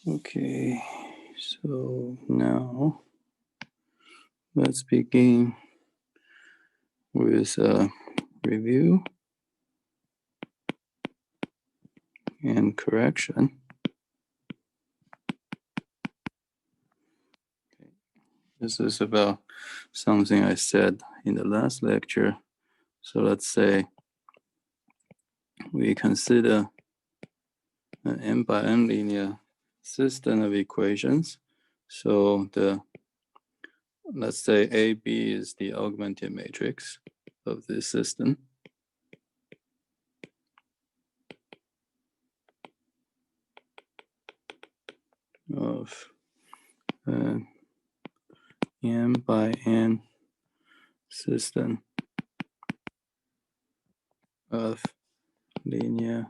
Okay, so now let's begin with a review and correction. This is about something I said in the last lecture. So let's say we consider an n by n linear system of equations. So let's say AB is the augmented matrix of this system. Of an n by n system of linear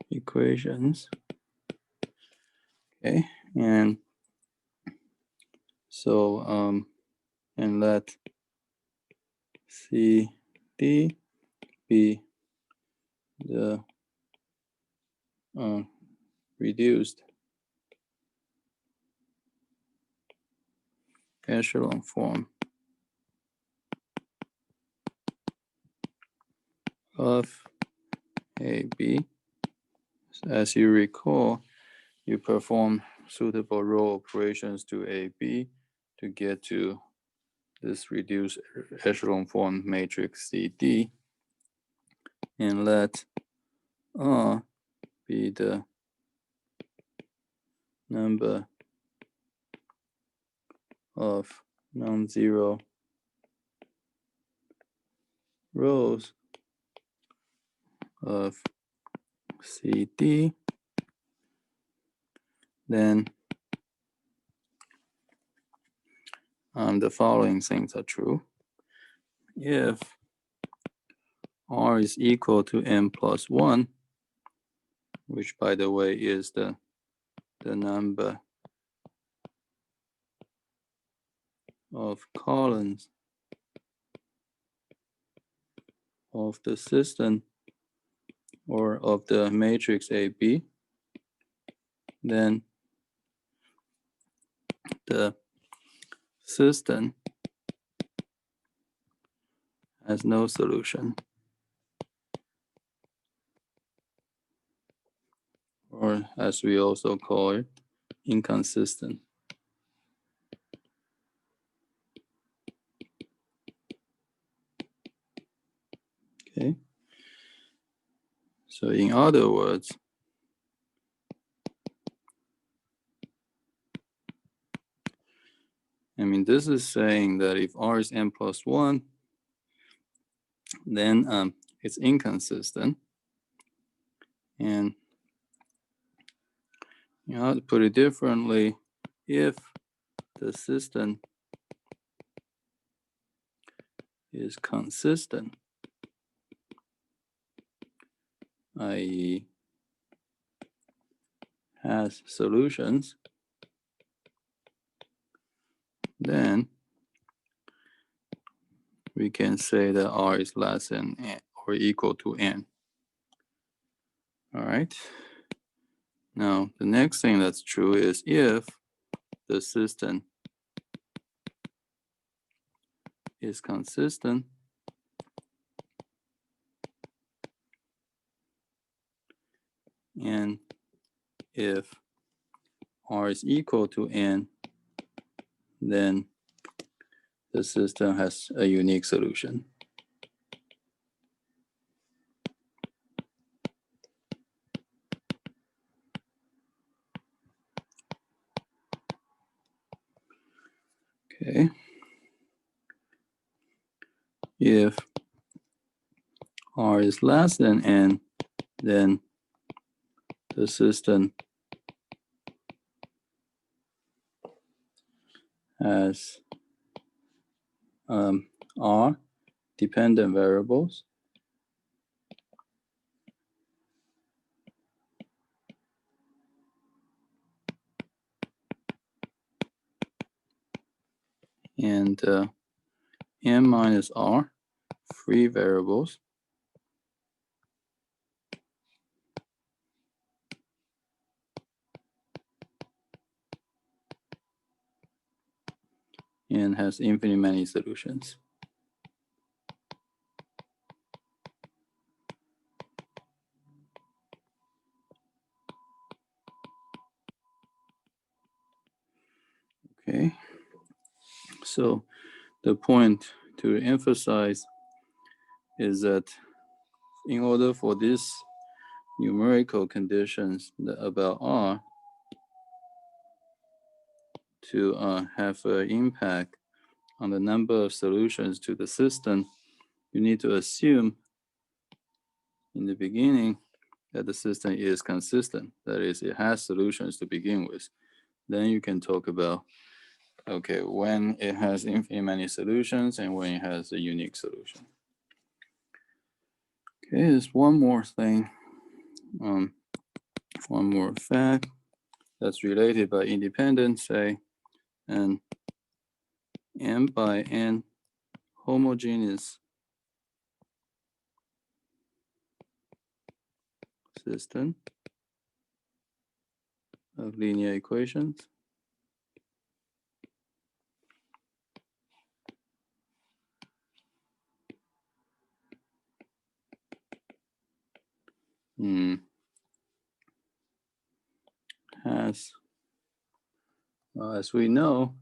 equations. Okay, and so and let CD be the reduced echelon form of AB. As you recall, you perform suitable row operations to AB to get to this reduced echelon form matrix CD, and let R be the number of non-zero rows of CD, then the following things are true. If R is equal to n plus 1, which by the way is the number of columns of the system or of the matrix AB, then the system has no solution, or as we also call it, inconsistent. Okay. So in other words, I mean, this is saying that if R is n plus 1, then it's inconsistent. And to put it differently, if the system is consistent, i.e. has solutions, then we can say that R is less than n or equal to n. All right. Now, the next thing that's true is if the system is consistent, and if R is equal to n, then the system has a unique solution. Okay. If R is less than n, then the system has R dependent variables, and n minus R free variables, and has infinitely many solutions. Okay, so the point to emphasize is that in order for these numerical conditions about R to have an impact on the number of solutions to the system, you need to assume in the beginning that the system is consistent. That is, it has solutions to begin with. Then you can talk about, okay, when it has infinitely many solutions and when it has a unique solution. Okay, there's one more thing, one more fact that's related by independence, say, an m by n homogeneous system of linear equations has, as we know,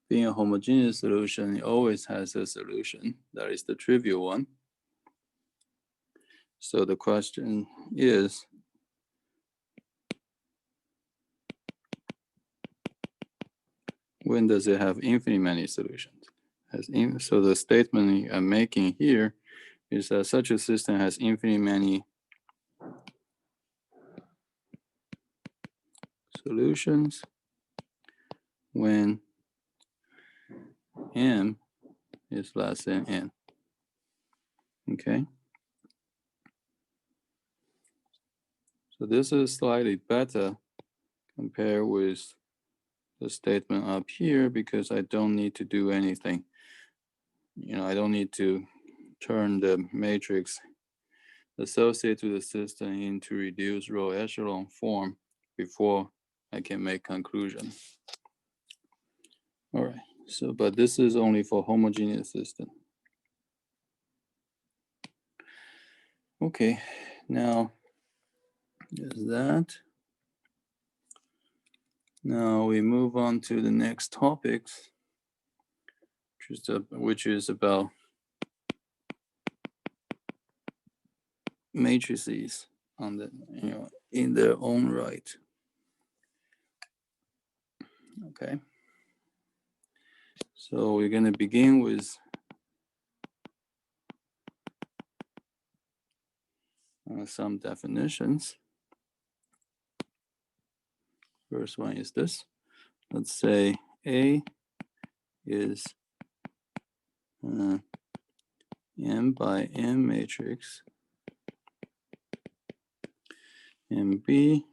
being a homogeneous solution, it always has a solution. That is the trivial one. So the question is, when does it have infinitely many solutions? So the statement I'm making here is that such a system has infinitely many solutions when m is less than n. Okay. So this is slightly better compared with the statement up here because I don't need to do anything. I don't need to turn the matrix associated to the system into reduced row echelon form before I can make conclusion. All right, so but this is only for homogeneous system. Okay, now is that. Now we move on to the next topics, which is about matrices on the in their own right. Okay. So we're going to begin with some definitions. First one is this. Let's say A is m by n matrix, and B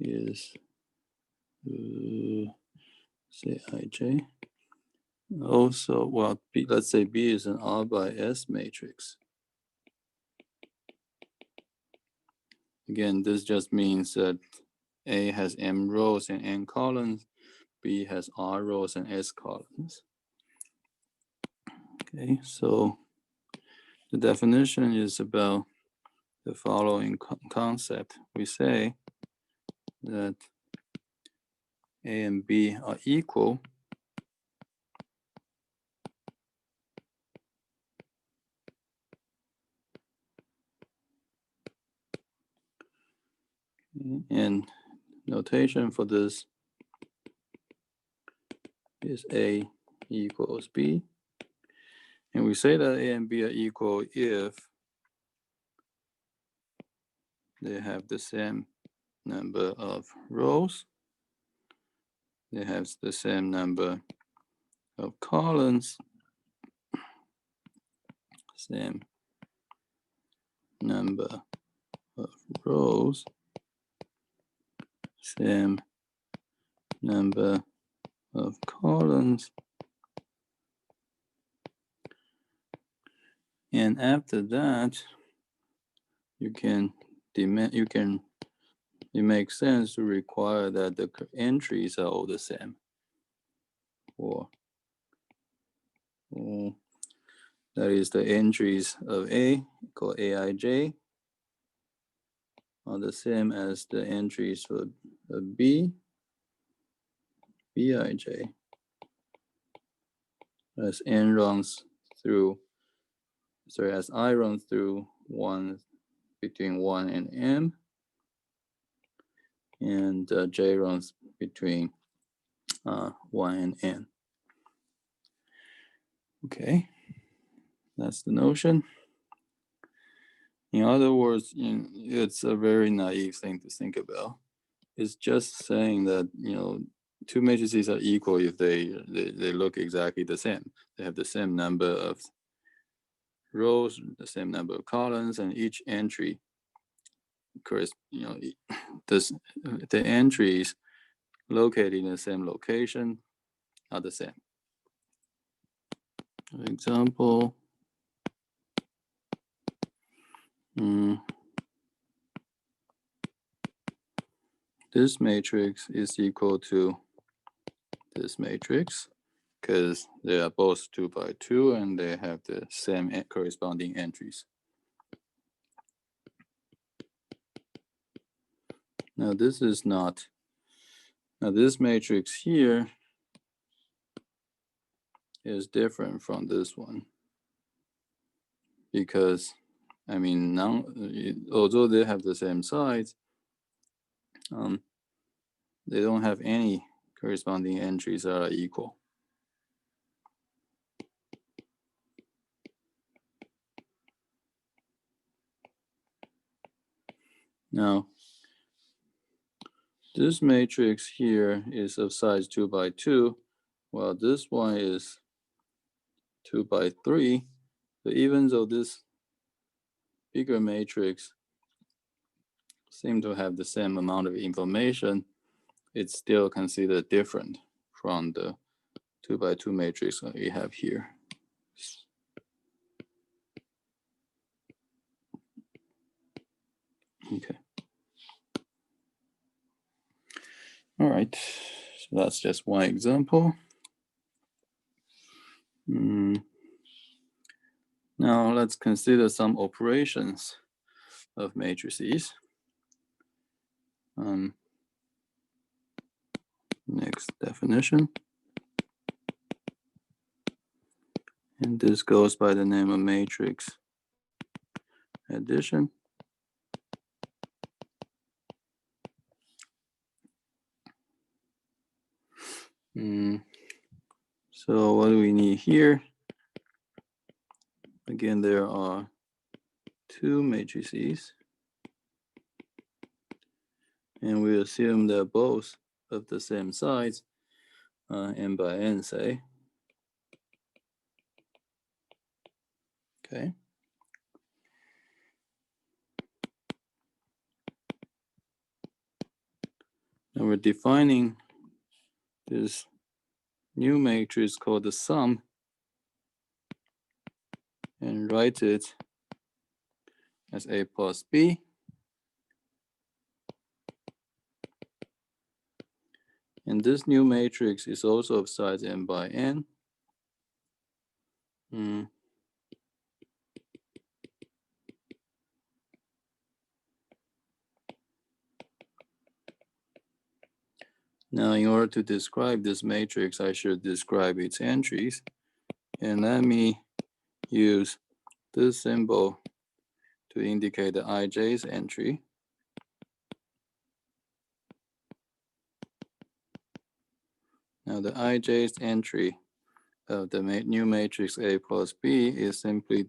is say ij. Also, well, B, let's say B is an R by S matrix. Again, this just means that A has m rows and n columns, B has R rows and S columns. Okay, so the definition is about the following concept. We say that A and B are equal and notation for this is A equals B. And we say that A and B are equal if they have the same number of rows, they have the same number of columns, same number of rows, same number of columns, and after that it makes sense to require that the entries are all the same for that is the entries of A, called Aij, are the same as the entries for B, Bij, as n runs through, sorry, as I runs through between 1 and m, and j runs between 1 and n. Okay, that's the notion. In other words, it's a very naive thing to think about. It's just saying that, two matrices are equal if they look exactly the same. They have the same number of rows, the same number of columns, and each entry, the entries located in the same location are the same. For example, this matrix is equal to this matrix because they are both 2 by 2 and they have the same corresponding entries. Now this is not, now this matrix here is different from this one because, I mean, now, although they have the same size, they don't have any corresponding entries that are equal. Now, this matrix here is of size 2 by 2, while this one is 2 by 3. But even though this bigger matrix seems to have the same amount of information, it's still considered different from the 2 by 2 matrix that we have here. Okay. All right, so that's just one example. Now let's consider some operations of matrices. Next definition. And this goes by the name of matrix addition. So what do we need here? Again, there are two matrices. And we assume they're both of the same size, n by n, say. Okay. Now we're defining this new matrix called the sum and write it as A plus B. And this new matrix is also of size n by n. Now, in order to describe this matrix, I should describe its entries. And let me use this symbol to indicate the ij's entry. Now, the ij's entry of the new matrix A plus B is simply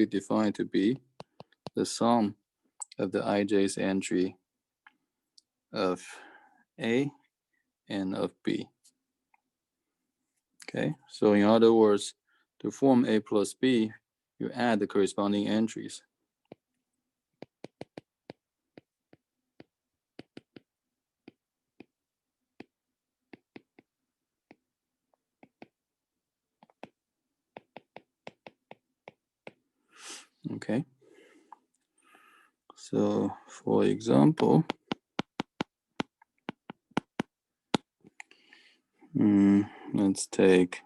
defined to be the sum of the ij's entry of A and of B. Okay, so in other words, to form A plus B, you add the corresponding entries. Okay, so for example, let's take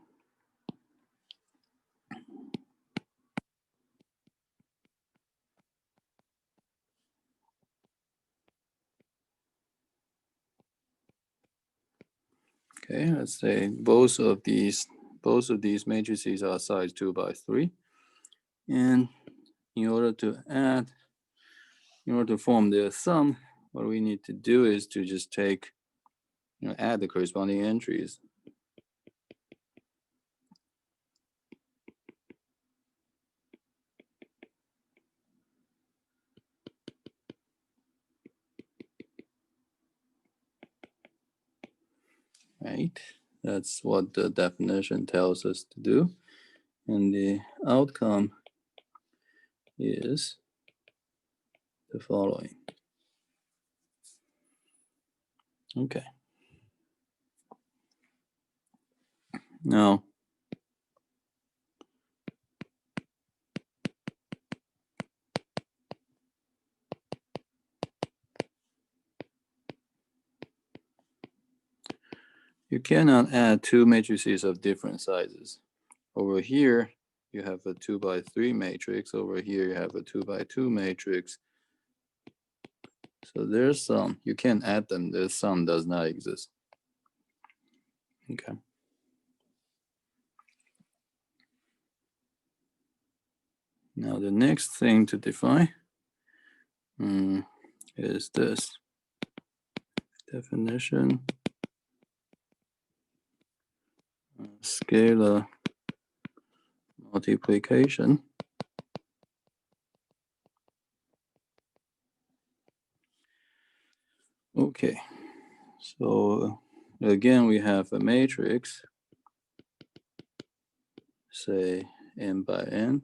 Okay, let's say both of these matrices are size 2 by 3. And in order to form their sum, what we need to do is to just take, add the corresponding entries. Right? That's what the definition tells us to do. And the outcome is the following. Okay. Now, you cannot add two matrices of different sizes. Over here, you have a 2 by 3 matrix. Over here, you have a 2 by 2 matrix. So there's some. You can't add them. Their sum does not exist. Okay. Now the next thing to define is this definition: scalar multiplication. Okay, so again we have a matrix, say n by n,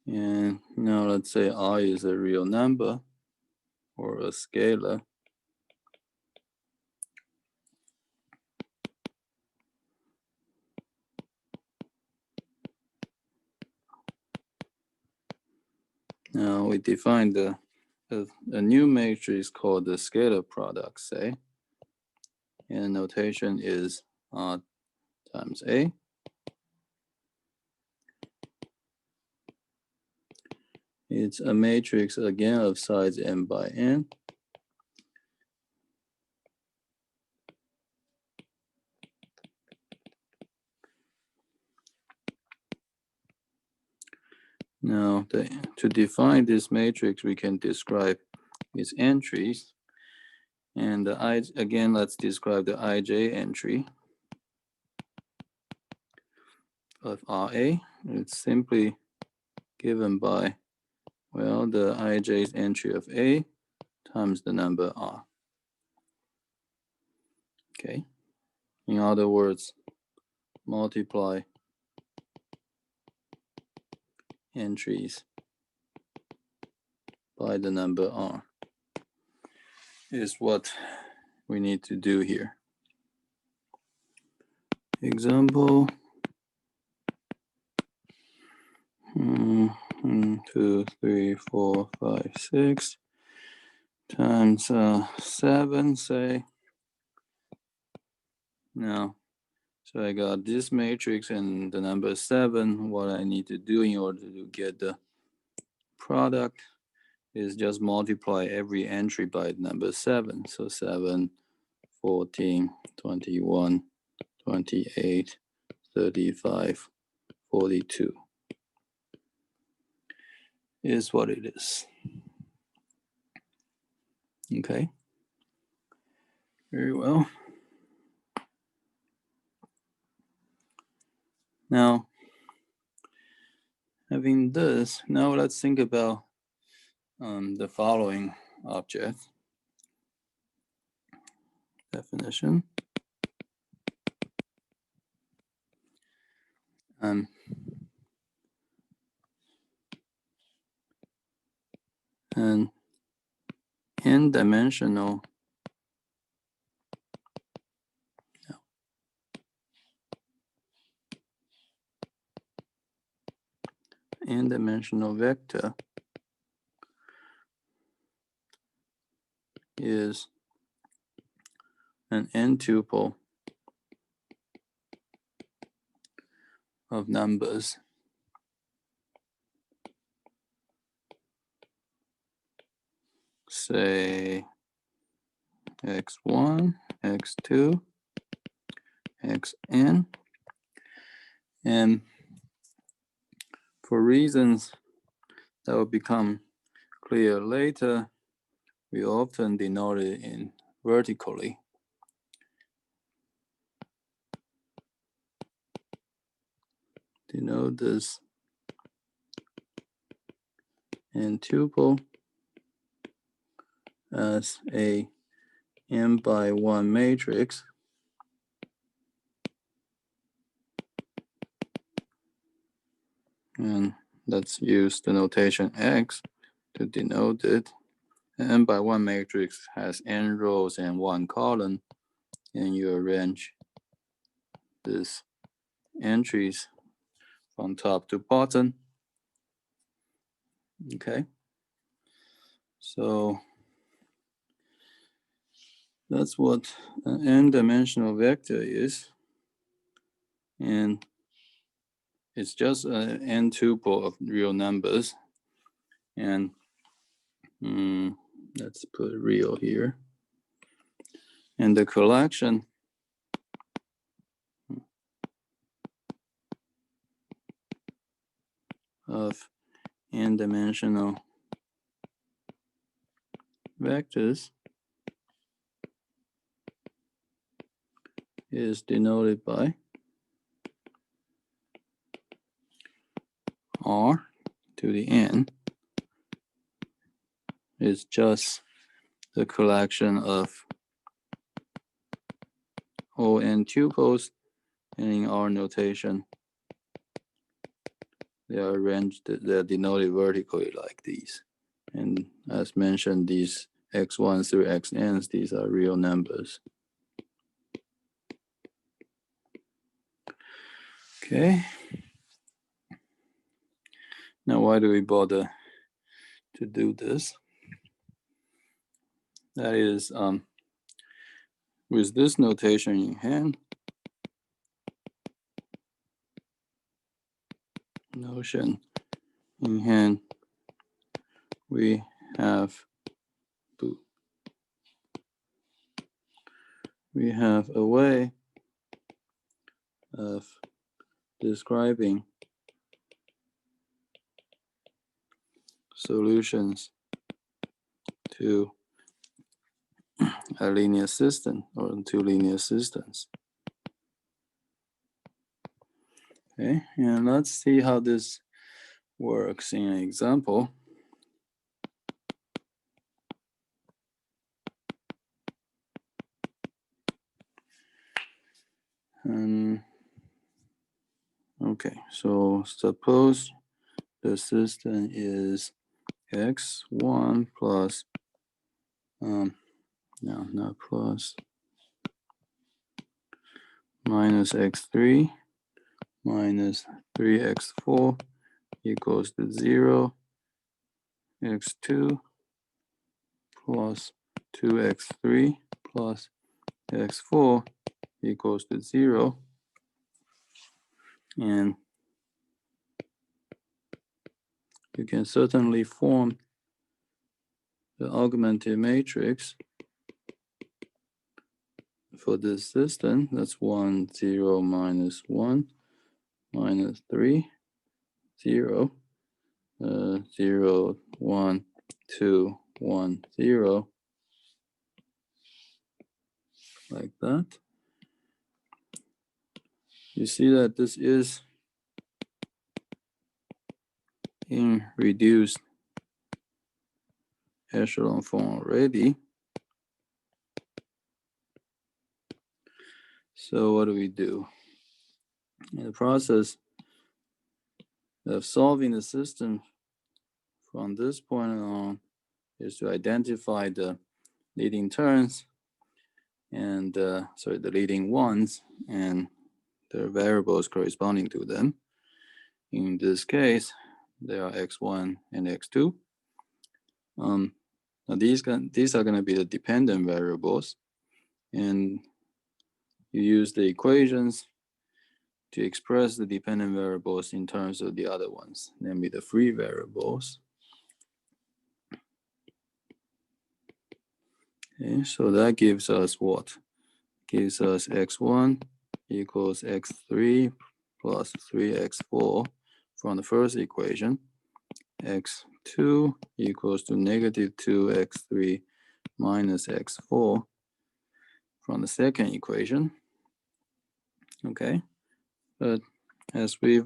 and now let's say I is a real number or a scalar. Now we define a new matrix called the scalar product, say, and notation is R times A. It's a matrix again of size n by n. Now, to define this matrix, we can describe its entries. And again, let's describe the ij entry of Ra. It's simply given by, well, the ij's entry of A times the number R. Okay. In other words, multiply entries by the number R is what we need to do here. Example 2, 3, 4, 5, 6 times 7, say. Now, so I got this matrix and the number 7. What I need to do in order to get the product is just multiply every entry by number 7. So 7, 14, 21, 28, 35, 42 is what it is. Okay. Very well. Now, having this, now let's think about the following object. Definition. An n-dimensional vector is an n-tuple of numbers say x1, x2, xn. And for reasons that will become clear later, we often denote it in vertically. Denote this n tuple as a n by 1 matrix, and let's use the notation x to denote it. An n by 1 matrix has n rows and 1 column, and you arrange these entries from top to bottom. Okay, so that's what an n-dimensional vector is, and it's just an n tuple of real numbers. And let's put real here. And the collection of n-dimensional vectors is denoted by r to the n. It's just the collection of all n tuples, and in our notation, they are arranged, they're denoted vertically like these. And as mentioned, these x1s through xn's, these are real numbers. Okay. Now, why do we bother to do this? That is, with this notation in hand, we have a way of describing solutions to a linear system or two linear systems. Okay, and let's see how this works in an example. Okay, so suppose the system is x1 plus, no, not plus, minus x3 minus 3x4 equals to 0, x2 plus 2x3 plus x4 equals to 0. And you can certainly form the augmented matrix for this system. That's 1, 0, minus 1, minus 3, 0, 0, 1, 2, 1, 0, like that. You see that this is in reduced echelon form already. So what do we do? In the process of solving the system from this point on is to identify the leading terms and the leading ones and the variables corresponding to them. In this case, there are x1 and x2. Now these are going to be the dependent variables, and you use the equations to express the dependent variables in terms of the other ones, namely the free variables. Okay, so that gives us what? Gives us x1 equals x3 plus 3x4 from the first equation. X2 equals to negative 2x3 minus x4 from the second equation. Okay, but as we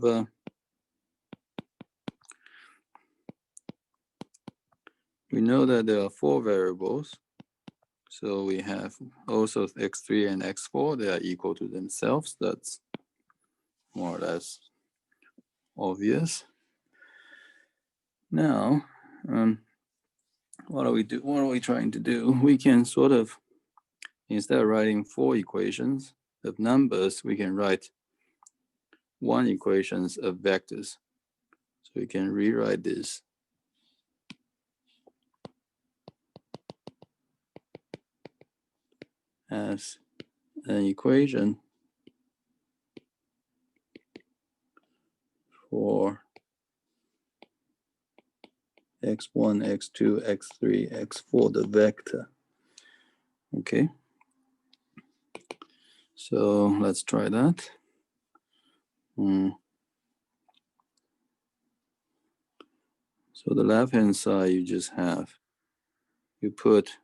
know that there are 4 variables, so we have also x3 and x4, they are equal to themselves. That's more or less obvious. Now, what are we trying to do? We can sort of, instead of writing 4 equations of numbers, we can write 1 equations of vectors. So we can rewrite this as an equation for x1, x2, x3, x4, the vector. Okay. So let's try that. So the left-hand side, you put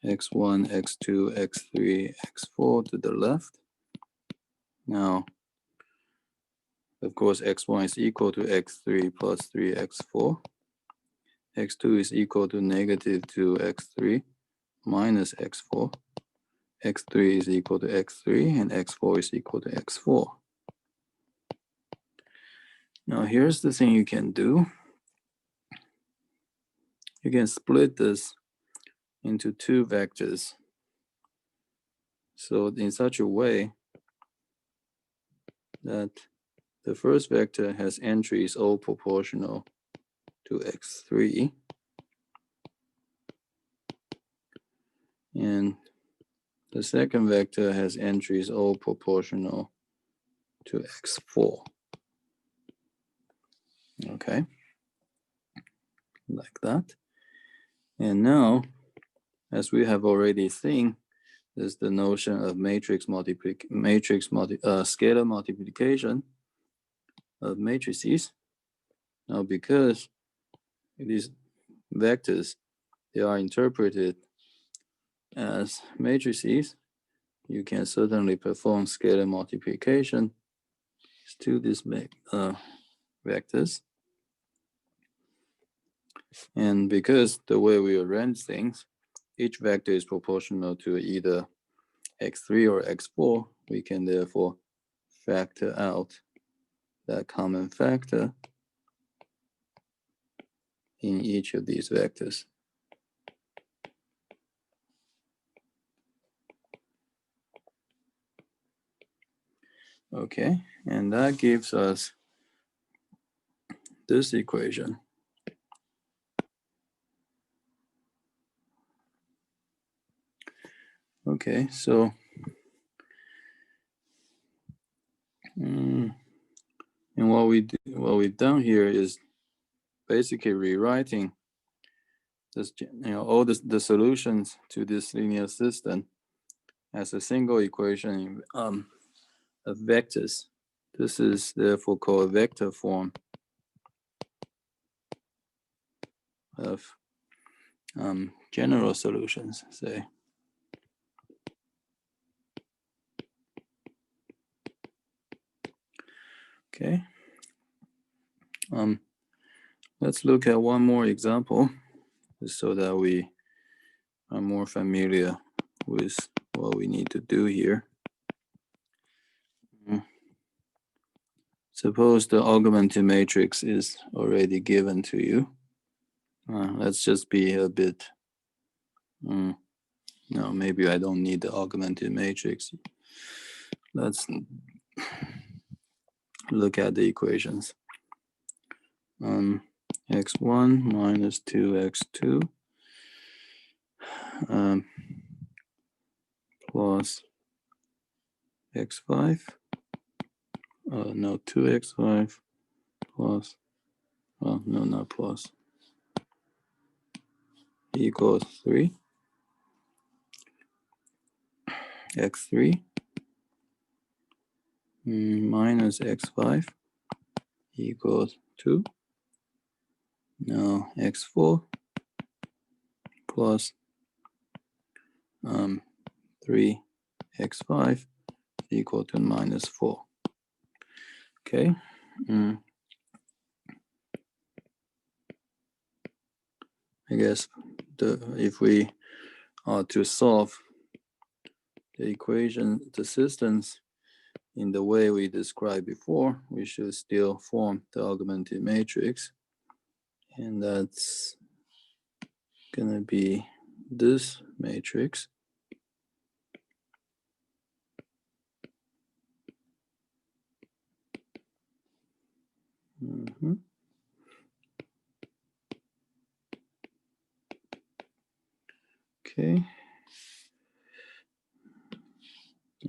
x1, x2, x3, x4 to the left. Now, of course, x1 is equal to x3 plus 3x4. x2 is equal to negative 2x3 minus x4. x3 is equal to x3, and x4 is equal to x4. Now, here's the thing you can do. You can split this into 2 vectors. So in such a way that the first vector has entries all proportional to x3, and the second vector has entries all proportional to x4. Okay, like that. And now, as we have already seen, there's the notion of scalar multiplication of matrices. Now, because these vectors, they are interpreted as matrices, you can certainly perform scalar multiplication to these vectors. And because the way we arrange things, each vector is proportional to either x3 or x4, we can therefore factor out that common factor in each of these vectors. Okay, and that gives us this equation. Okay, so and what we've done here is basically rewriting this, all the solutions to this linear system as a single equation of vectors. This is therefore called vector form of general solutions, say. Okay. Let's look at one more example so that we are more familiar with what we need to do here. Suppose the augmented matrix is already given to you. Let's just be a bit, no, maybe I don't need the augmented matrix. Let's look at the equations. X1 minus 2x2 plus x5, no, 2x5 plus, well, no, not plus, equals 3. x3 minus x5 equals 2. Now x4 plus 3x5 equal to minus 4. Okay. I guess if we are to solve the equation, the systems in the way we described before, we should still form the augmented matrix. And that's going to be this matrix. Okay.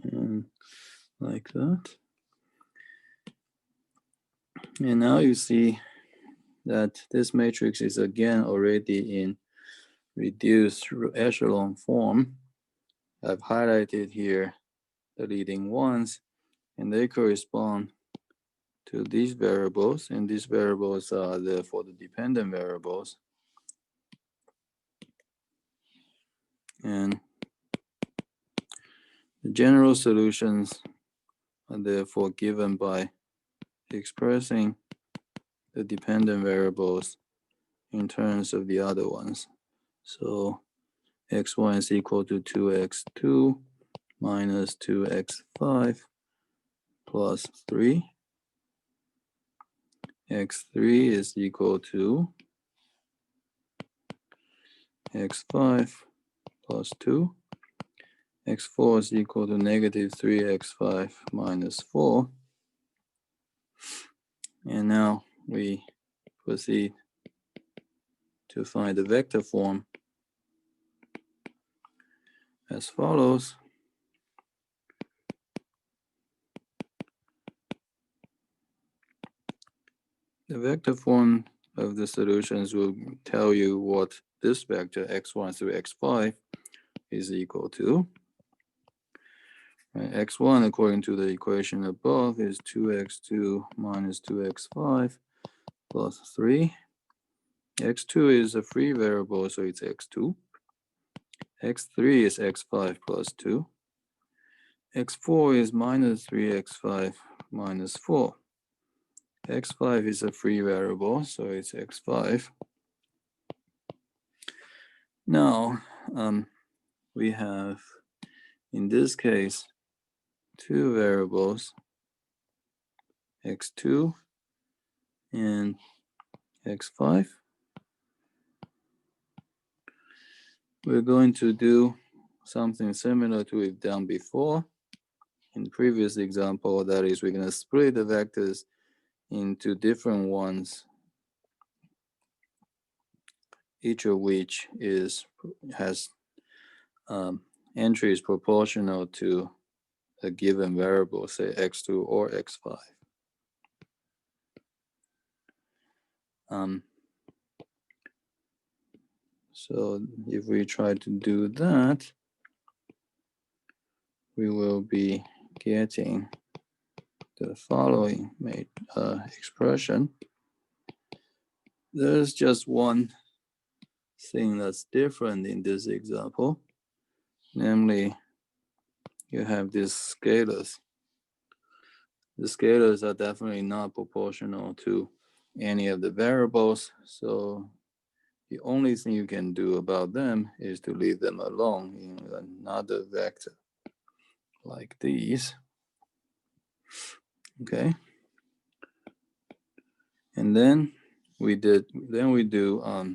And like that. And now you see that this matrix is again already in reduced echelon form. I've highlighted here the leading ones, and they correspond to these variables, and these variables are therefore the dependent variables. And the general solutions are therefore given by expressing the dependent variables in terms of the other ones. So x1 is equal to 2x2 minus 2x5 plus 3. x3 is equal to x5 plus 2. x4 is equal to negative 3x5 minus 4. And now we proceed to find the vector form as follows. The vector form of the solutions will tell you what this vector x1 through x5 is equal to. Right, x1, according to the equation above, is 2x2 minus 2x5 plus 3. x2 is a free variable, so it's x2. x3 is x5 plus 2. x4 is minus 3x5 minus 4. x5 is a free variable, so it's x5. Now, we have, in this case, two variables, x2 and x5. We're going to do something similar to what we've done before. In the previous example, that is, we're going to split the vectors into different ones, each of which has entries proportional to a given variable, say x2 or x5. So if we try to do that, we will be getting the following expression. There's just one thing that's different in this example, namely you have these scalars. The scalars are definitely not proportional to any of the variables, so the only thing you can do about them is to leave them alone in another vector like these. Okay, and then we do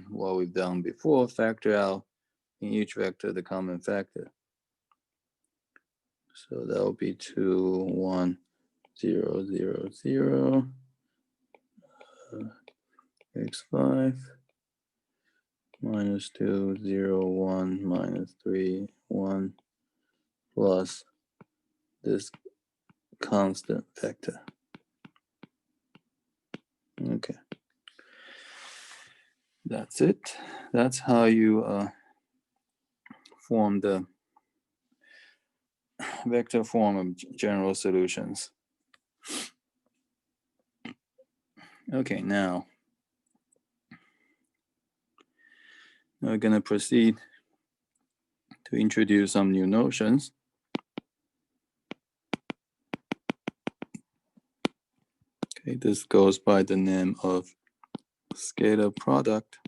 what we've done before, factor out in each vector the common factor. So that will be 2, 1, 0, 0, 0, x5 minus 2, 0, 1, minus 3, 1, plus this constant vector. Okay, that's it. That's how you form the vector form of general solutions. Okay, now we're going to proceed to introduce some new notions. Okay, this goes by the name of scalar product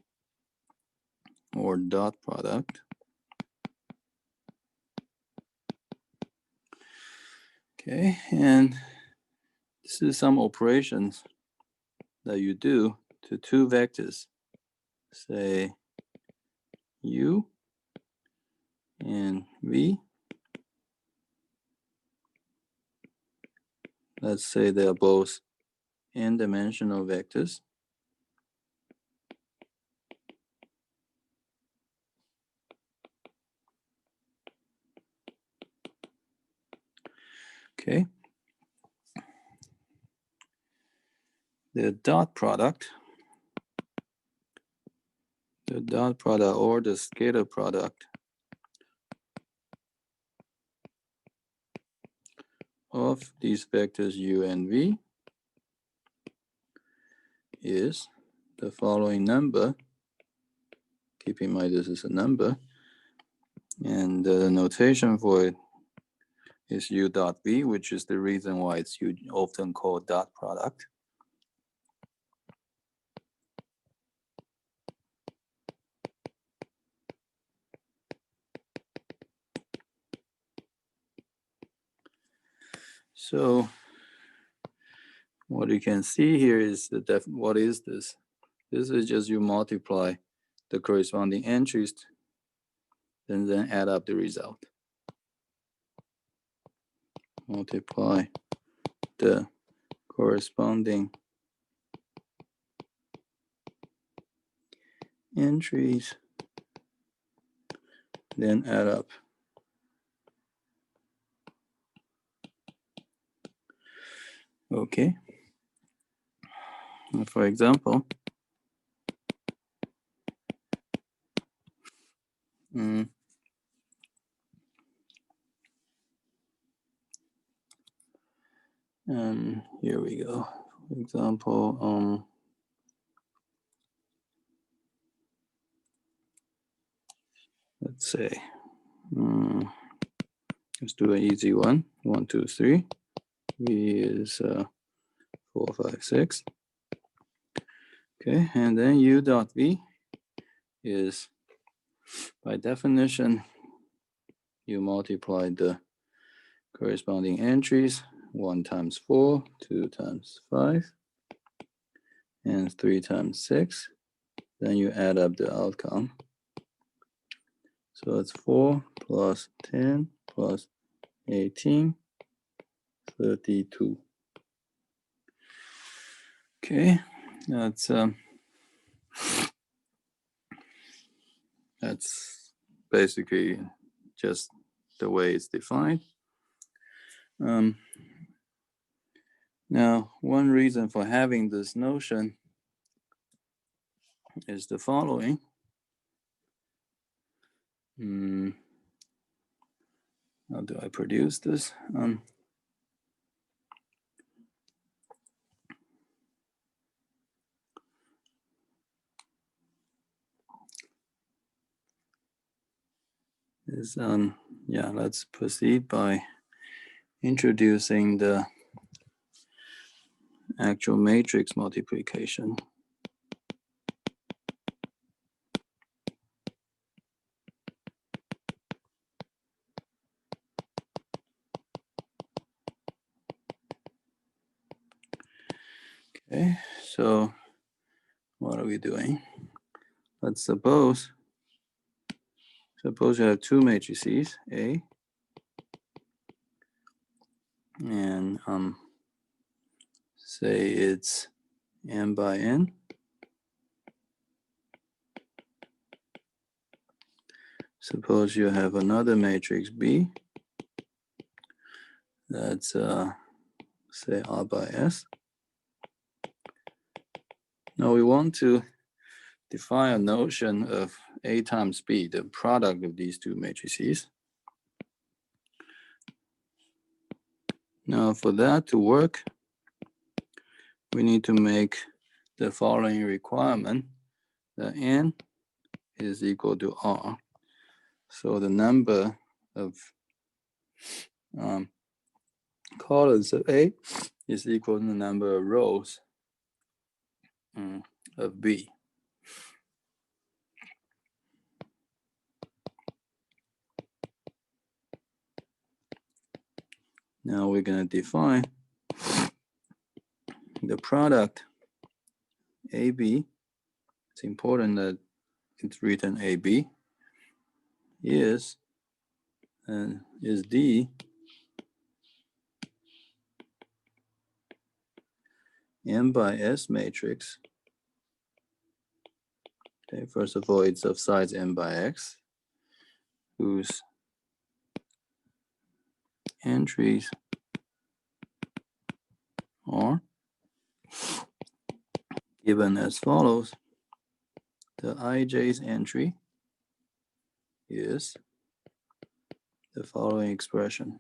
or dot product. Okay, and this is some operations that you do to two vectors, say u and v. Let's say they are both n-dimensional vectors. Okay. The dot product or the scalar product of these vectors u and v is the following number. Keep in mind this is a number, and the notation for it is u dot v, which is the reason why it's often called dot product. So what you can see here is what is this? This is just you multiply the corresponding entries and then add up the result. Multiply the corresponding entries, then add up. Okay. For example, here we go. For example, let's say, let's do an easy one. 1, 2, 3. V is 4, 5, 6. Okay, and then u dot v is, by definition, you multiply the corresponding entries, 1 times 4, 2 times 5, and 3 times 6. Then you add up the outcome. So it's 4 plus 10 plus 18, 32. Okay, that's basically just the way it's defined. Now, one reason for having this notion is the following. How do I produce this? Let's proceed by introducing the actual matrix multiplication. Okay, so what are we doing? Let's suppose you have two matrices, A and say it's n by n. Suppose you have another matrix B that's say R by S. Now we want to define a notion of A times B, the product of these two matrices. Now for that to work, we need to make the following requirement, that n is equal to r. So the number of columns of A is equal to the number of rows of B. Now we're going to define the product AB. It's important that it's written AB is D n by S matrix. Okay, first of all, it's of size n by x, whose entries are given as follows. The ij's entry is the following expression.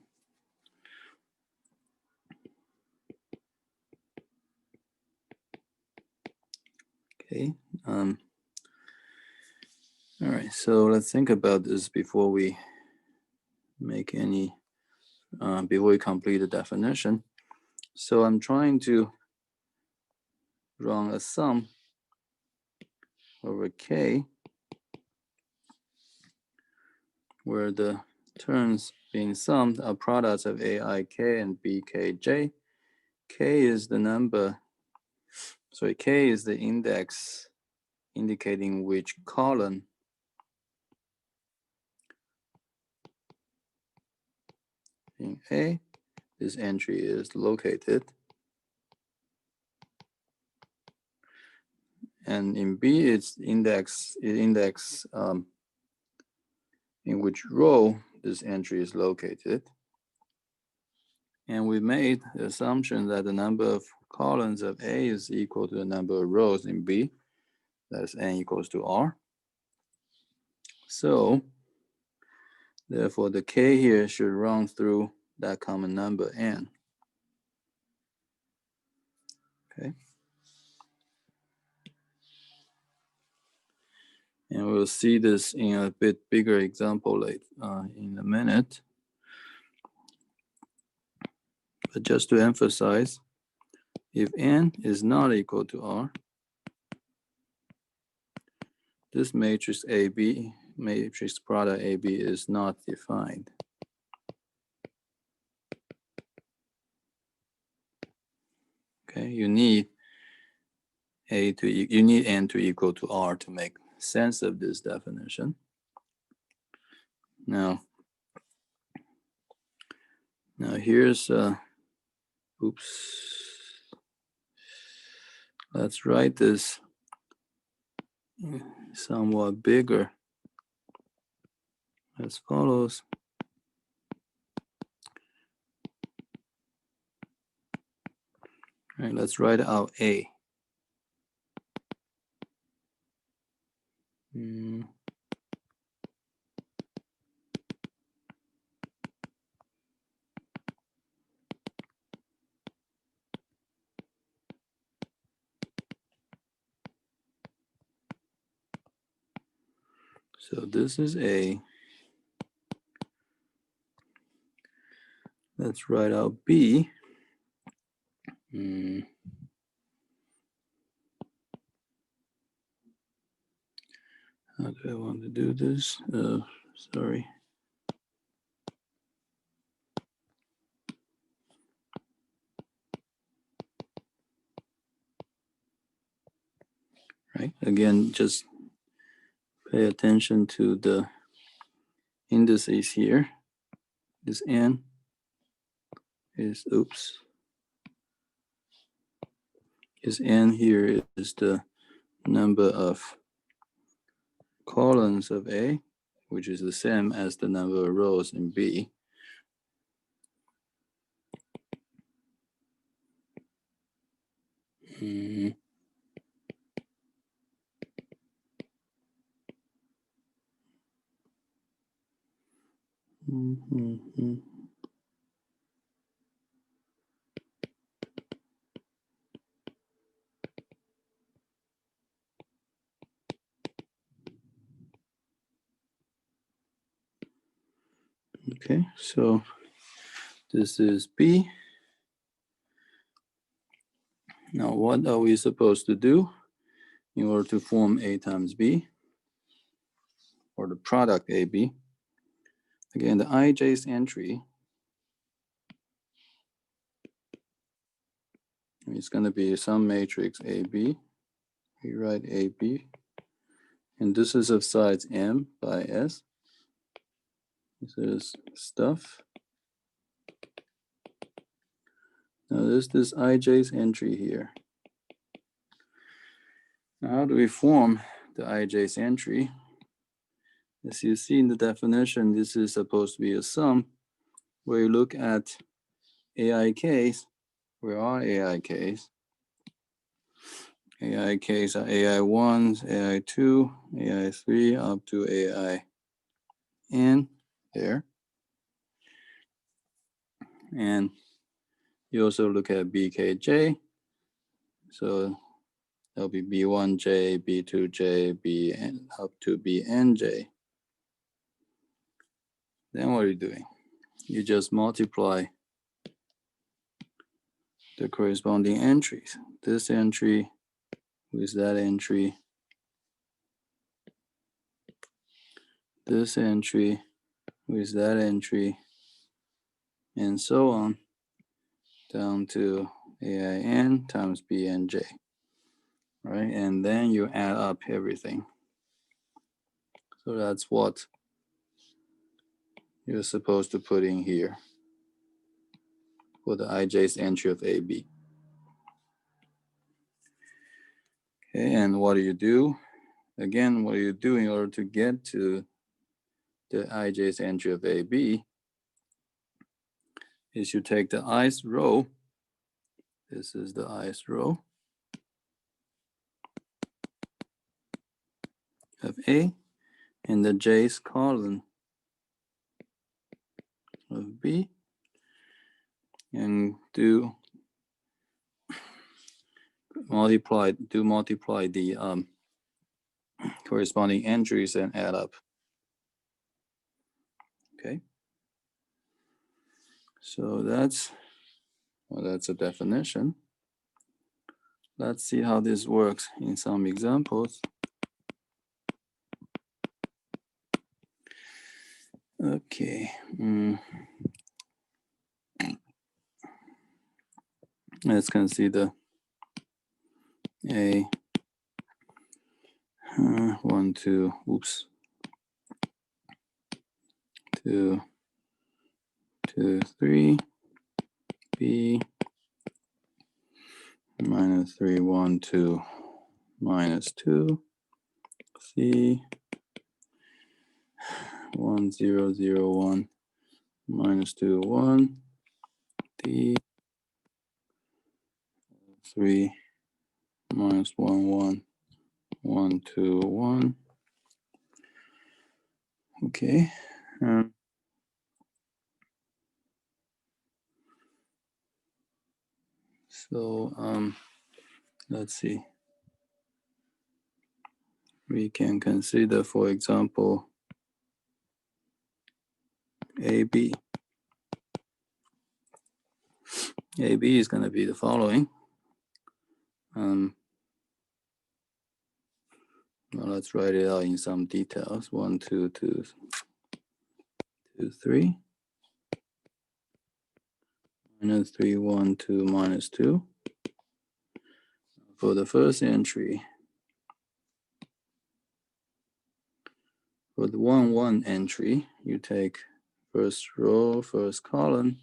Okay. All right. So let's think about this before we make any, before we complete the definition. So I'm trying to run a sum over K, where the terms being summed are products of aik and bkj. K is the number, sorry, K is the index indicating which column in A this entry is located. And in B, it's index in which row this entry is located. And we made the assumption that the number of columns of A is equal to the number of rows in B. That's n equals to r. So therefore, the K here should run through that common number n. Okay. And we'll see this in a bit bigger example later in a minute. But just to emphasize, if n is not equal to r, this matrix AB, matrix product AB is not defined. Okay, you need n to equal to r to make sense of this definition. Now here's let's write this somewhat bigger as follows. All right, let's write out A. So this is A. Let's write out B. How do I want to do this? Sorry. Right. Again, just pay attention to the indices here. This n is, is n here is the number of columns of A, which is the same as the number of rows in B. Okay, so this is B. Now, what are we supposed to do in order to form A times B, or the product AB? Again, the ij's entry is going to be some matrix AB. We write AB, and this is of size M by S. This is stuff. Now there's this ij's entry here. Now how do we form the ij's entry? As you see in the definition, this is supposed to be a sum where you look at AIKs. Where are AIKs? AIKs are AI1s, AI2, AI3, up to AIN there. And you also look at BKJ. So that'll be B1J, B2J, Bn up to BNJ. Then what are you doing? You just multiply the corresponding entries. This entry with that entry, this entry with that entry, and so on, down to AIN times BNJ, right? And then you add up everything. So that's what you're supposed to put in here for the ij's entry of AB. Okay, and what do you do? Again, what do you do in order to get to the ij's entry of AB is you take the ith row. This is the ith row of A, and the j's column of B, and do multiply the corresponding entries and add up. Okay, so that's a definition. Let's see how this works in some examples. Okay. Let's consider A 1, 2, 2, 2, 3, B minus 3, 1, 2, minus 2, C 1, 0, 0, 1, minus 2, 1, D 3, minus 1, 1, 1, 2, 1. Okay. So let's see. We can consider, for example, AB. AB is going to be the following. Well, let's write it out in some details. 1, 2, 2, 2, 3. Minus 3, 1, 2, minus 2. For the first entry, for the 1, 1 entry, you take first row, first column,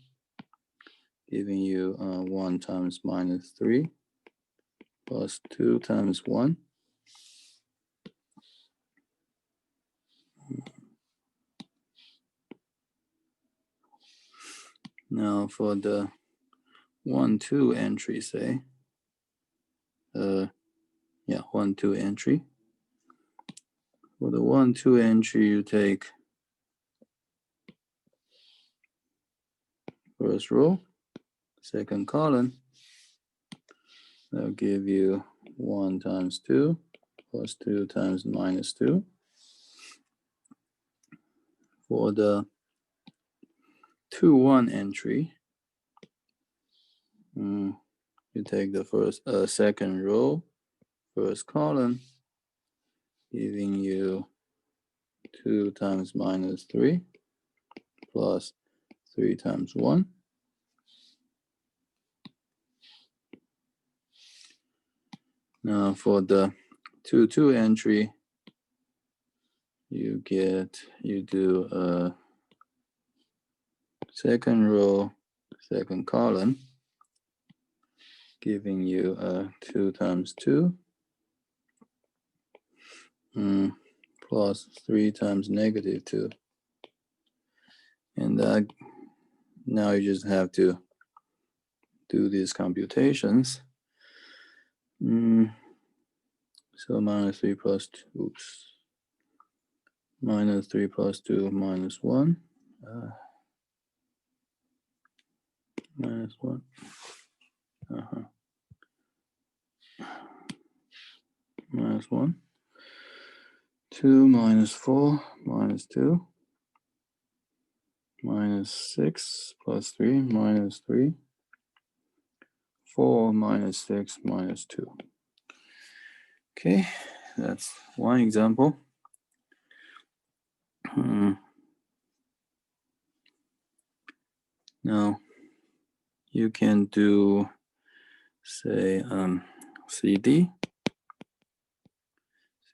giving you 1 times minus 3 plus 2 times 1. Now for the 1, 2 entry, say, 1, 2 entry. For the 1, 2 entry, you take first row, second column. That'll give you 1 times 2 plus 2 times minus 2. For the 2, 1 entry, you take the second row, first column, giving you 2 times minus 3 plus 3 times 1. Now for the 2, 2 entry, you do a second row, second column, giving you 2 times 2 plus 3 times negative 2. And now you just have to do these computations. So minus 3 plus 2, minus 3 plus 2 minus 1. Minus 1. Minus 1. 2 minus 4 minus 2. Minus 6 plus 3 minus 3. 4 minus 6 minus 2. Okay, that's one example. Now you can do, say, CD.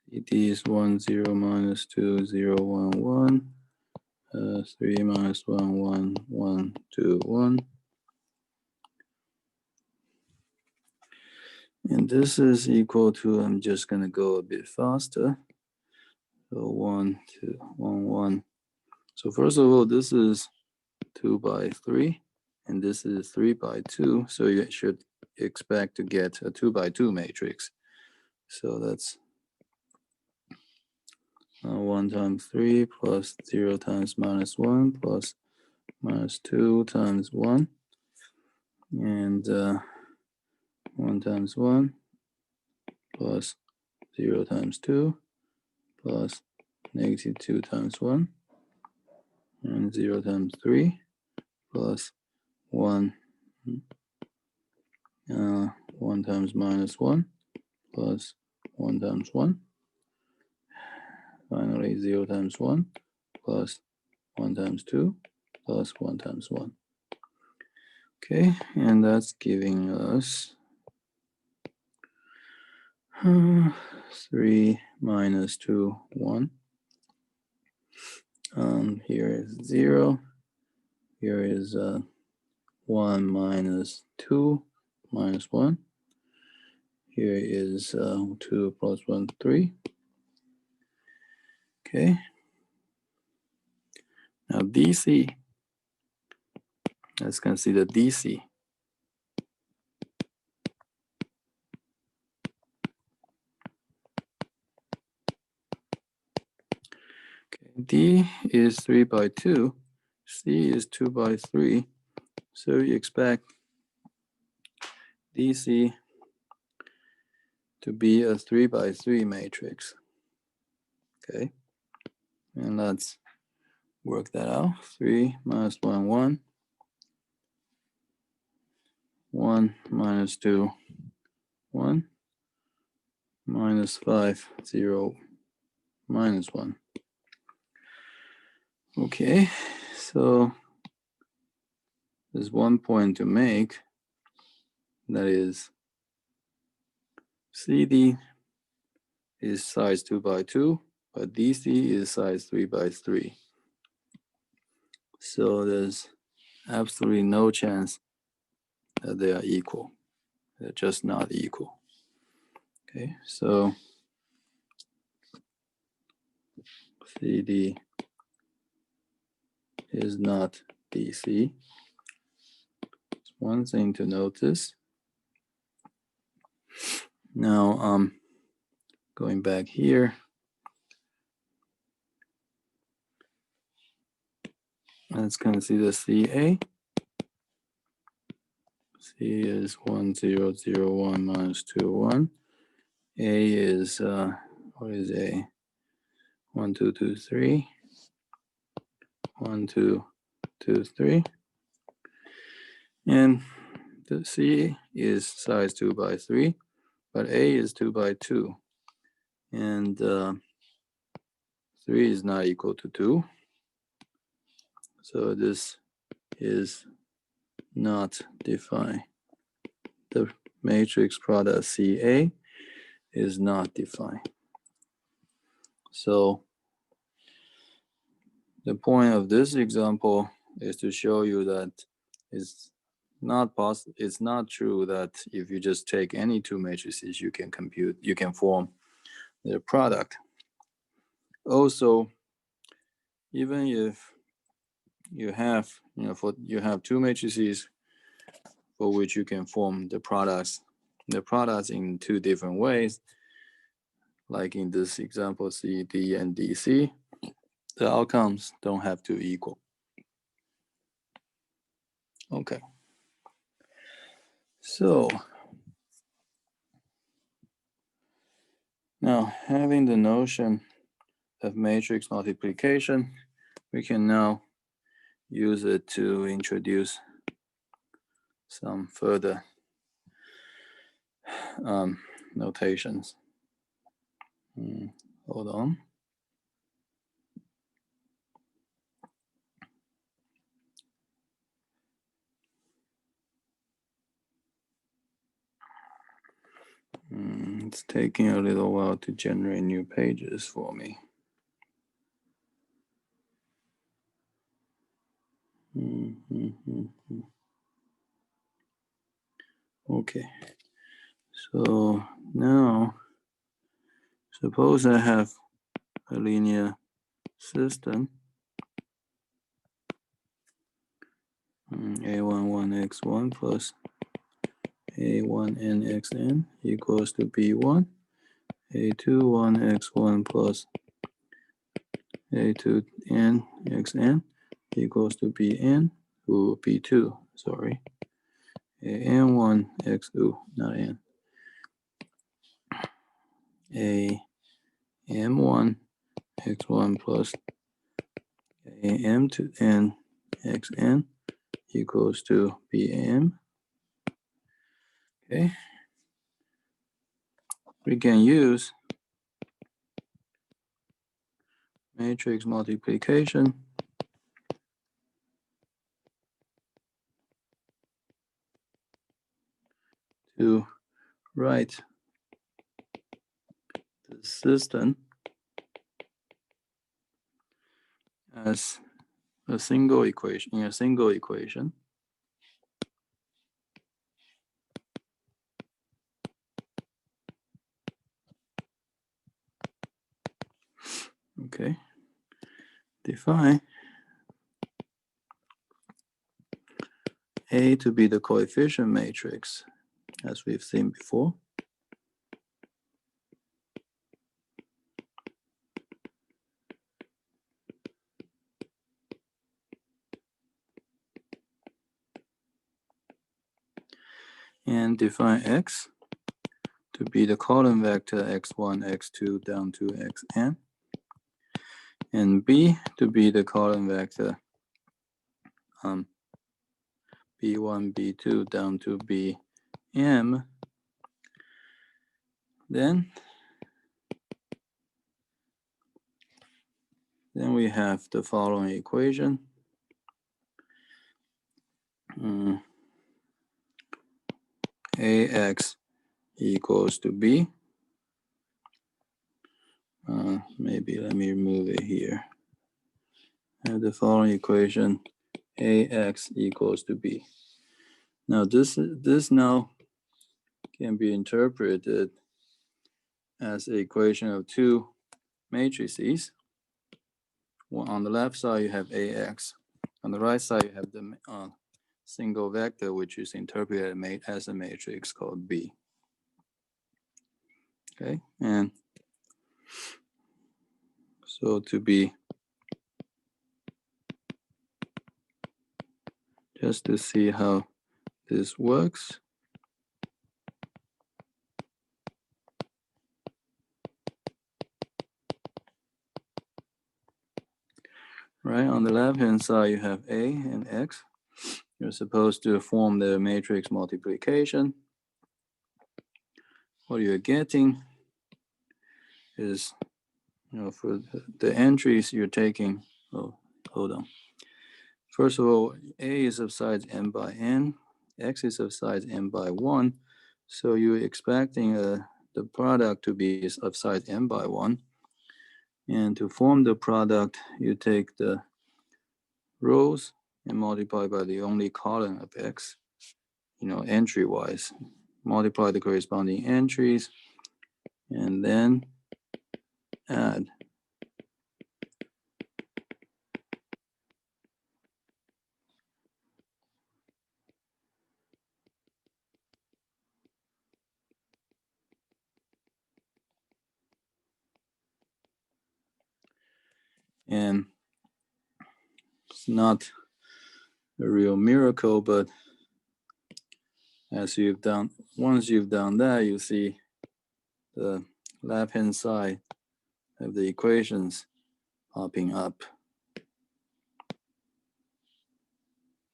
CD is 1, 0, minus 2, 0, 1, 1. 3 minus 1, 1, 1, 2, 1. And this is equal to, I'm just going to go a bit faster. So 1, 2, 1, 1. So first of all, this is 2 by 3, and this is 3 by 2. So you should expect to get a 2 by 2 matrix. So that's 1 times 3 plus 0 times minus 1 plus minus 2 times 1. And 1 times 1 plus 0 times 2 plus negative 2 times 1. And 0 times 3 plus 1. 1 times minus 1 plus 1 times 1. Finally, 0 times 1 plus 1 times 2 plus 1 times 1. Okay, and that's giving us 3 minus 2, 1. Here is 0. Here is 1 minus 2 minus 1. Here is 2 plus 1, 3. Okay. Now DC. Let's consider DC. Okay. D is 3 by 2. C is 2 by 3. So you expect DC to be a 3 by 3 matrix. Okay. And let's work that out. 3 minus 1, 1. 1 minus 2, 1. Minus 5, 0, minus 1. Okay, so there's one point to make. That is, CD is size 2 by 2, but DC is size 3 by 3. So there's absolutely no chance that they are equal. They're just not equal. Okay, so CD is not DC. It's one thing to notice. Now, going back here, let's consider CA. C is 1, 0, 0, 1 minus 2, 1. A is, what is A? 1, 2, 2, 3. 1, 2, 2, 3. And the C is size 2 by 3, but A is 2 by 2. And 3 is not equal to 2. So this is not defined. The matrix product CA is not defined. So the point of this example is to show you that it's not possible. It's not true that if you just take any two matrices, you can form their product. Also, even if you have two matrices for which you can form the products in two different ways, like in this example, CD and DC, the outcomes don't have to equal. Okay. So now, having the notion of matrix multiplication, we can now use it to introduce some further notations. Hold on. It's taking a little while to generate new pages for me. Okay, so now suppose I have a linear system, a11x1 plus a1nxn equals to b1, a21x1 plus a2nxn equals to bn, b2, sorry, an1x, not n, a m1 x1 plus am2n xn equals to bm. Okay, we can use matrix multiplication to write the system as a single equation, in a single equation. Okay, define A to be the coefficient matrix, as we've seen before. And define X to be the column vector x1, x2 down to xn. And B to be the column vector b1, b2 down to bm. Then we have the following equation. Ax equals to b. Maybe let me remove it here. I have the following equation, Ax equals to b. Now this now can be interpreted as an equation of two matrices. Well, on the left side you have Ax. On the right side you have the single vector, which is interpreted as a matrix called B. Okay, and so to be, just to see how this works, right, on the left hand side you have A and X, you're supposed to form the matrix multiplication. What you're getting is, for the entries you're taking, hold on. First of all, A is of size n by n, x is of size n by 1. So you're expecting the product to be of size n by 1. And to form the product, you take the rows and multiply by the only column of x, entry-wise. Multiply the corresponding entries, and then add. And it's not a real miracle, but once you've done that, you see the left-hand side of the equations popping up.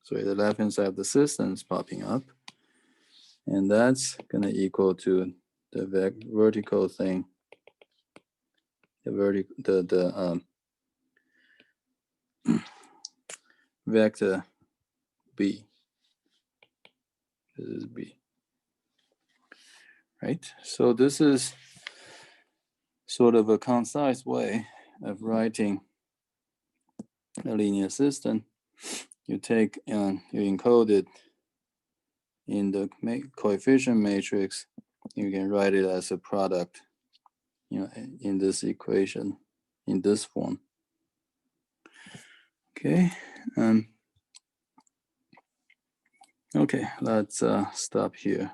So the left-hand side of the system is popping up, and that's gonna equal to the vertical thing, the vector b. This is b, right? So this is sort of a concise way of writing a linear system. You take and you encode it in the coefficient matrix. You can write it as a product, in this equation, in this form. Okay. Okay, let's stop here.